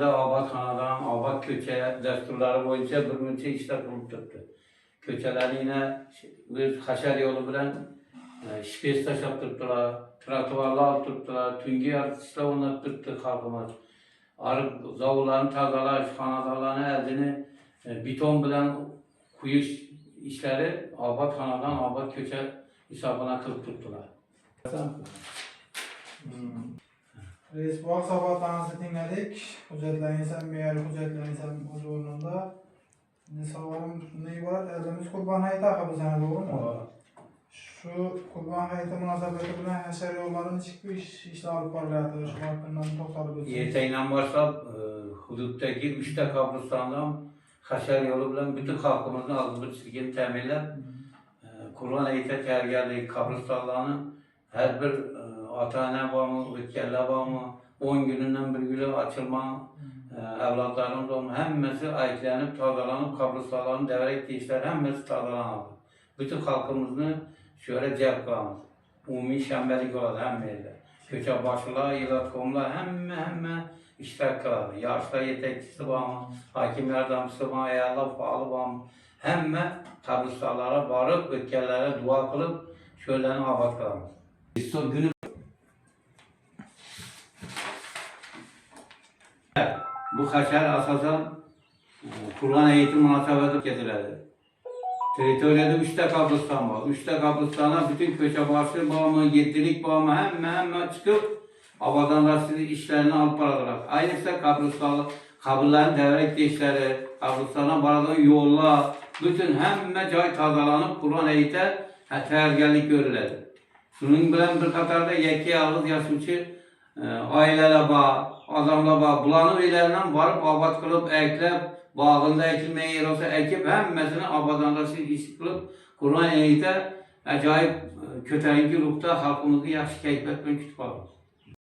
şəhərimizdə abad xanadan, abad köçə dəsturları boyunca bir neçə işlər qılıb tutdu. Köçələri yine Xəşər yolu bilən şpes taşap tuttular, trotuarlar tuttular, tüngi artışlar onlar tuttu xalqımız. Arıq zavullarını tazalaş, xanadalarını əldini beton bilən kuyu işləri abad xanadan, abad köçə hesabına qılıb tuttular. Reis, bu aksabatlarınızı dinledik. Hücretleriniz meğer hücretleriniz huzurunda. Savarım ne var? Elimiz Kurban Hayatı akabı sana doğru mu? Şu Kurban Hayatı münasebeti bile Xəşər yollarının çıkmış işler alıp varladı. Şu hakkından toxtalıp ötürüyoruz. Erteğinden başlayıp huduttaki 3 kabristandan Xəşər yolu bilen bütün halkımızın ağzını çizgini təminləyib Kurban Hayatı təyərgərliyi kabristanlarını her bir ata-ana bağımı, ötkərlər bağımı, 10 gününden bir günü açılma, evlatlarımız olma, hemmesi ayıklanıp, tazalanıp, kabristanların devrek deyişler, hemmesi tazalanır. Bütün halkımızını şöyle cevap kılamız. Ümumi şəmbəlik oladı, hemmeyler. Köçə başlılar, ilat komlar, hemme işler kıladı. Yaşlar yetekçisi bağımı, hakim yardımcısı bağımı, ayarlar bağlı bağımı, hemme kabristanlara varıp, ötkərlərə dua kılıp, şöyləni abad kılamız. Günü bu Xəşər asasen Kurban eğitim münasebeti getirildi. Teritoriyada 3 kabristan var. 3 kabristana bütün Köçebaşı bağımı, Yedilik bağımı hemme çıkıp abadanlaştırı işlerini alıp baradılar. Aynısı kabirlerin devrek işleri, kabristana baradığı yollar, bütün hemme cay tazalanıp Kurban eğite təyərgərlik görüledi. Şunun bilen bir katarda yeki ağız yaşıcı aileler bağ, adamlar bağ, bulanık ilerinden varıp abad kılıp, eklep, bağında ekilmeyen yer olsa ekip, hemmesini abadanlaştırı iş kılıp, Kurban eğite acayip kötərinki ruhda halkımızı yaxşı keyif etmek kütüp alır.